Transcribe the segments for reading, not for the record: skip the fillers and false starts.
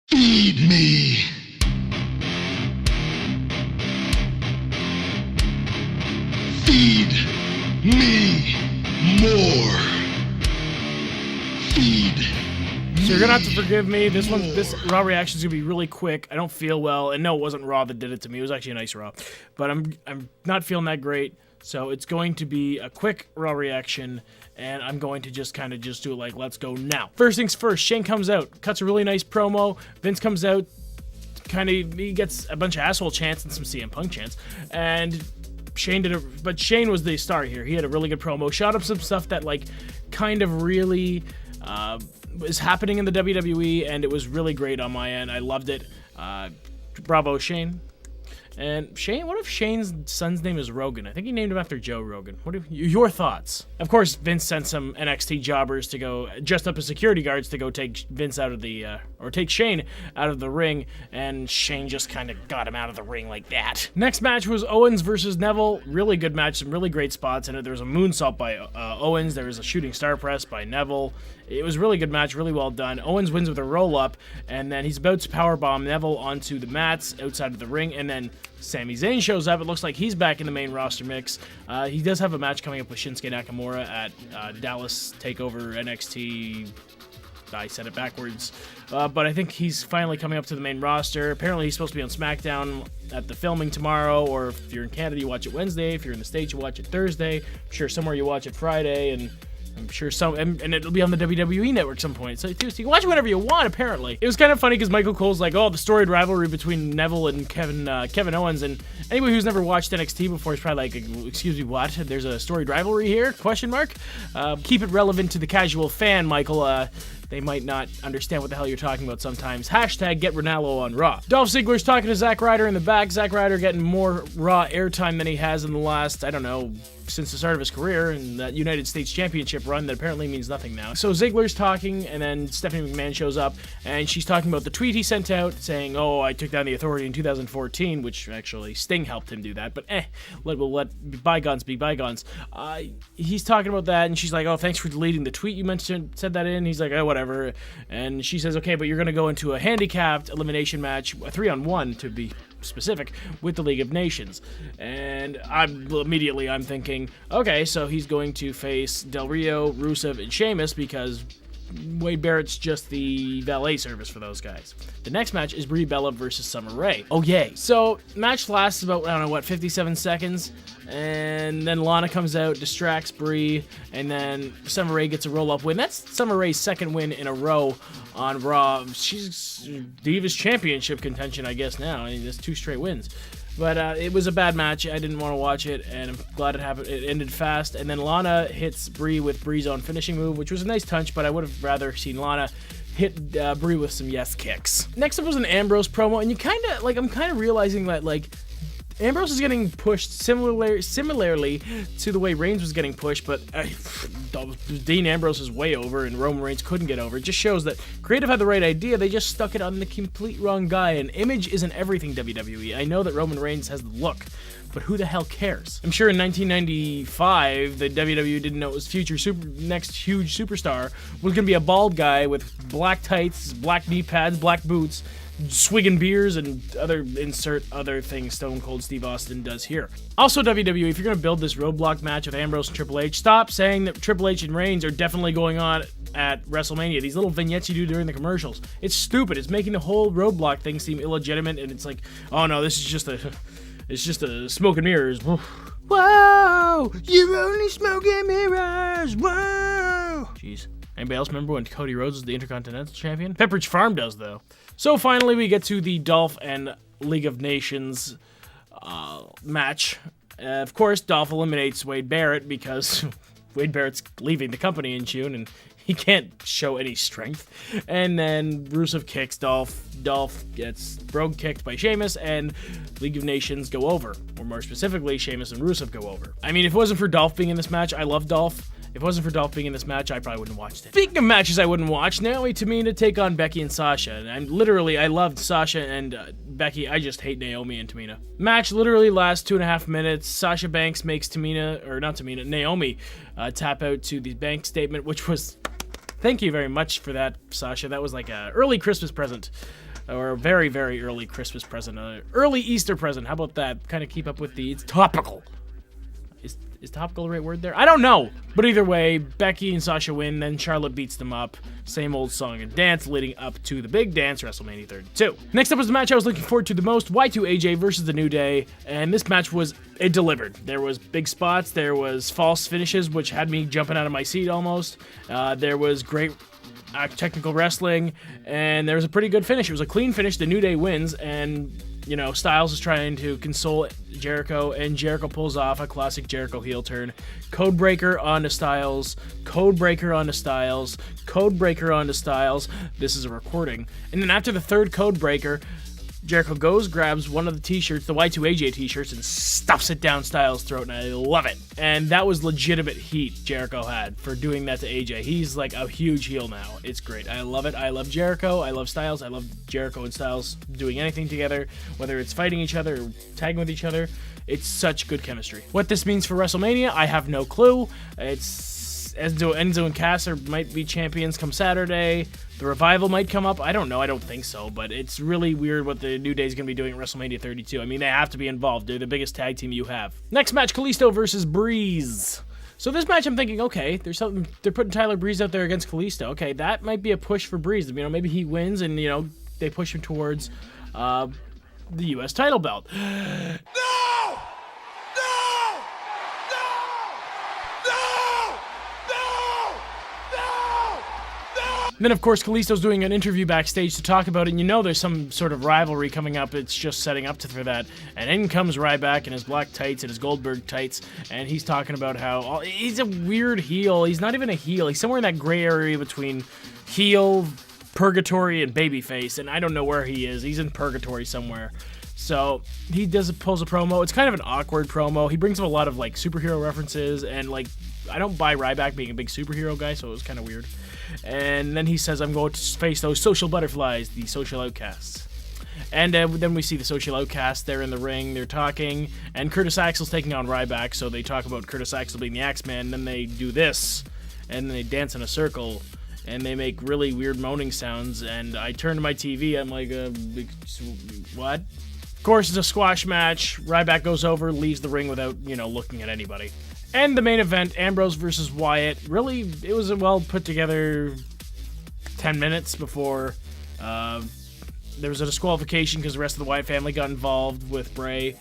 Feed me. Feed me more. Feed. So you're gonna have to forgive me. This Raw reaction is gonna be really quick. I don't feel well, and no, it wasn't Raw that did it to me. It was actually a nice Raw, but I'm not feeling that great. So it's going to be a quick Raw reaction, and I'm going to just kind of do it like, let's go now. First things first, Shane comes out, cuts a really nice promo. Vince comes out, he gets a bunch of asshole chants and some CM Punk chants, and but Shane was the star here. He had a really good promo, shot up some stuff that like kind of really was happening in the WWE, and it was really great on my end. I loved it. Bravo, Shane. And Shane, what if Shane's son's name is Rogan? I think he named him after Joe Rogan. What are your thoughts? Of course, Vince sent some NXT jobbers to go, dressed up as security guards to go take Vince out of the, or take Shane out of the ring, and Shane just kind of got him out of the ring like that. Next match was Owens versus Neville. Really good match, some really great spots in it. There was a moonsault by Owens. There was a shooting star press by Neville. It was a really good match, really well done. Owens wins with a roll-up, and then he's about to powerbomb Neville onto the mats outside of the ring, and then Sami Zayn shows up. It looks like he's back in the main roster mix. He does have a match coming up with Shinsuke Nakamura at Dallas TakeOver NXT. I said it backwards. But I think he's finally coming up to the main roster. Apparently he's supposed to be on SmackDown at the filming tomorrow, or if you're in Canada, you watch it Wednesday. If you're in the States, you watch it Thursday. I'm sure somewhere you watch it Friday, and I'm sure and it'll be on the WWE network some point. So you can watch it whenever you want, apparently. It was kind of funny because Michael Cole's like, oh, the storied rivalry between Neville and Kevin Owens. And anyone who's never watched NXT before is probably like, excuse me, what? There's a storied rivalry here? Question mark? Keep it relevant to the casual fan, Michael. They might not understand what the hell you're talking about sometimes. Hashtag get Ronaldo on Raw. Dolph Ziggler's talking to Zack Ryder in the back. Zack Ryder getting more Raw airtime than he has in the last, I don't know, since the start of his career, and that United States Championship run that apparently means nothing now. So Ziggler's talking, and then Stephanie McMahon shows up, and she's talking about the tweet he sent out saying, oh, I took down the Authority in 2014, which actually Sting helped him do that, but we'll let bygones be bygones. He's talking about that, and she's like, oh, thanks for deleting the tweet you said that in. He's like, oh, whatever. And she says, okay, but you're going to go into a handicapped elimination match, a 3-on-1 to be specific, with the League of Nations. And I'm thinking, okay, so he's going to face Del Rio, Rusev, and Sheamus because Wade Barrett's just the valet service for those guys. The next match is Brie Bella versus Summer Rae. Oh, yay. So, match lasts about, 57 seconds, and then Lana comes out, distracts Brie, and then Summer Rae gets a roll-up win. That's Summer Rae's second win in a row on Raw. She's Divas Championship contention, I guess, now. I mean, that's 2 straight wins. But it was a bad match. I didn't want to watch it, and I'm glad it ended fast. And then Lana hits Brie with Brie's own finishing move, which was a nice touch, but I would have rather seen Lana hit Brie with some yes kicks. Next up was an Ambrose promo, and I'm kind of realizing that, Ambrose is getting pushed similarly to the way Reigns was getting pushed, but Dean Ambrose is way over and Roman Reigns couldn't get over. It just shows that creative had the right idea, they just stuck it on the complete wrong guy, and image isn't everything, WWE. I know that Roman Reigns has the look, but who the hell cares? I'm sure in 1995, the WWE didn't know it was next huge superstar was going to be a bald guy with black tights, black knee pads, black boots, swigging beers, and insert other things Stone Cold Steve Austin does here. Also, WWE, if you're going to build this roadblock match with Ambrose and Triple H, stop saying that Triple H and Reigns are definitely going on at WrestleMania. These little vignettes you do during the commercials. It's stupid. It's making the whole roadblock thing seem illegitimate, and it's like, oh no, this is just a smoke and mirrors. Whoa, you're only smoke and mirrors. Whoa. Jeez. Anybody else remember when Cody Rhodes was the Intercontinental Champion? Pepperidge Farm does, though. So finally, we get to the Dolph and League of Nations match. Of course, Dolph eliminates Wade Barrett because Wade Barrett's leaving the company in June, and he can't show any strength. And then Rusev kicks Dolph. Dolph gets brogue kicked by Sheamus, and League of Nations go over. Or more specifically, Sheamus and Rusev go over. I mean, if it wasn't for Dolph being in this match, I love Dolph. If it wasn't for Dolph being in this match, I probably wouldn't have watched it. Speaking of matches I wouldn't watch, Naomi Tamina take on Becky and Sasha. And I loved Sasha and Becky. I just hate Naomi and Tamina. Match literally lasts 2.5 minutes. Sasha Banks makes Naomi tap out to the bank statement, which was, thank you very much for that, Sasha. That was like an early Christmas present or a very, very early Christmas present, early Easter present. How about that? Kind of keep up with the, it's topical. Is topical the right word there? I don't know. But either way, Becky and Sasha win, then Charlotte beats them up. Same old song and dance leading up to the big dance, WrestleMania 32. Next up was the match I was looking forward to the most, Y2AJ versus The New Day. And this match it delivered. There was big spots, there was false finishes, which had me jumping out of my seat almost. There was great technical wrestling, and there was a pretty good finish. It was a clean finish. The New Day wins, and Styles is trying to console Jericho, and Jericho pulls off a classic Jericho heel turn. Codebreaker onto Styles, Codebreaker onto Styles, Codebreaker onto Styles. This is a recording. And then after the third Codebreaker, Jericho grabs one of the t-shirts, the Y2AJ t-shirts, and stuffs it down Styles' throat, and I love it. And that was legitimate heat Jericho had for doing that to AJ. He's like a huge heel now. It's great. I love it. I love Jericho. I love Styles. I love Jericho and Styles doing anything together, whether it's fighting each other or tagging with each other. It's such good chemistry. What this means for WrestleMania, I have no clue. Enzo and Cass might be champions come Saturday. The Revival might come up. I don't know. I don't think so. But it's really weird what the New Day is going to be doing at WrestleMania 32. I mean, they have to be involved. They're the biggest tag team you have. Next match, Kalisto versus Breeze. So this match, I'm thinking, okay, there's something. They're putting Tyler Breeze out there against Kalisto. Okay, that might be a push for Breeze. Maybe he wins and, they push him towards the U.S. title belt. No! Then, of course, Kalisto's doing an interview backstage to talk about it, and there's some sort of rivalry coming up. It's just setting up for that. And in comes Ryback in his black tights and his Goldberg tights, and he's talking about how he's a weird heel. He's not even a heel. He's somewhere in that gray area between heel, purgatory, and babyface, and I don't know where he is. He's in purgatory somewhere. So he pulls a promo. It's kind of an awkward promo. He brings up a lot of, superhero references, and, I don't buy Ryback being a big superhero guy, so it was kind of weird. And then he says, I'm going to face those social butterflies, the social outcasts. And then we see the social outcasts. They're in the ring, they're talking, and Curtis Axel's taking on Ryback, so they talk about Curtis Axel being the Axeman, and then they do this, and then they dance in a circle, and they make really weird moaning sounds, and I turn to my TV, I'm like, what? Of course, it's a squash match. Ryback goes over, leaves the ring without, looking at anybody. And the main event, Ambrose versus Wyatt. Really, it was a well put together 10 minutes before there was a disqualification because the rest of the Wyatt family got involved with Bray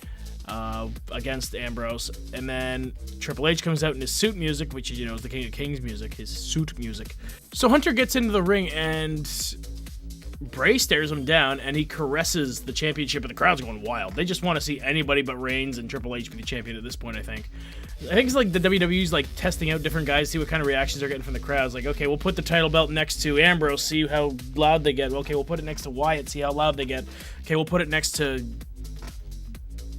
against Ambrose. And then Triple H comes out in his suit music, which is the King of Kings music, his suit music. So Hunter gets into the ring and Bray stares him down, and he caresses the championship, and the crowd's going wild. They just want to see anybody but Reigns and Triple H be the champion at this point, I think. I think it's like the WWE's testing out different guys, see what kind of reactions they're getting from the crowds. Okay, we'll put the title belt next to Ambrose, see how loud they get. Okay, we'll put it next to Wyatt, see how loud they get. Okay, we'll put it next to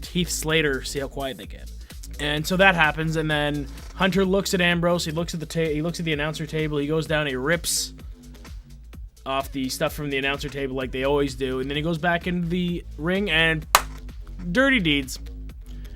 Heath Slater, see how quiet they get. And so that happens, and then Hunter looks at Ambrose, he looks at the announcer table, he goes down, he rips off the stuff from the announcer table like they always do, and then he goes back into the ring and dirty deeds.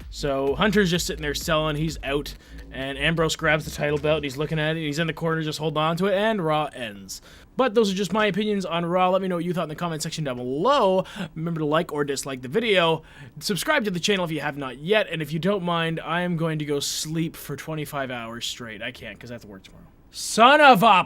So Hunter's just sitting there selling, he's out, and Ambrose grabs the title belt, and he's looking at it, he's in the corner just holding on to it, and Raw ends. But those are just my opinions on Raw. Let me know what you thought in the comment section down below. Remember to like or dislike the video. Subscribe to the channel if you have not yet, and if you don't mind, I am going to go sleep for 25 hours straight. I can't, because I have to work tomorrow. Son of a...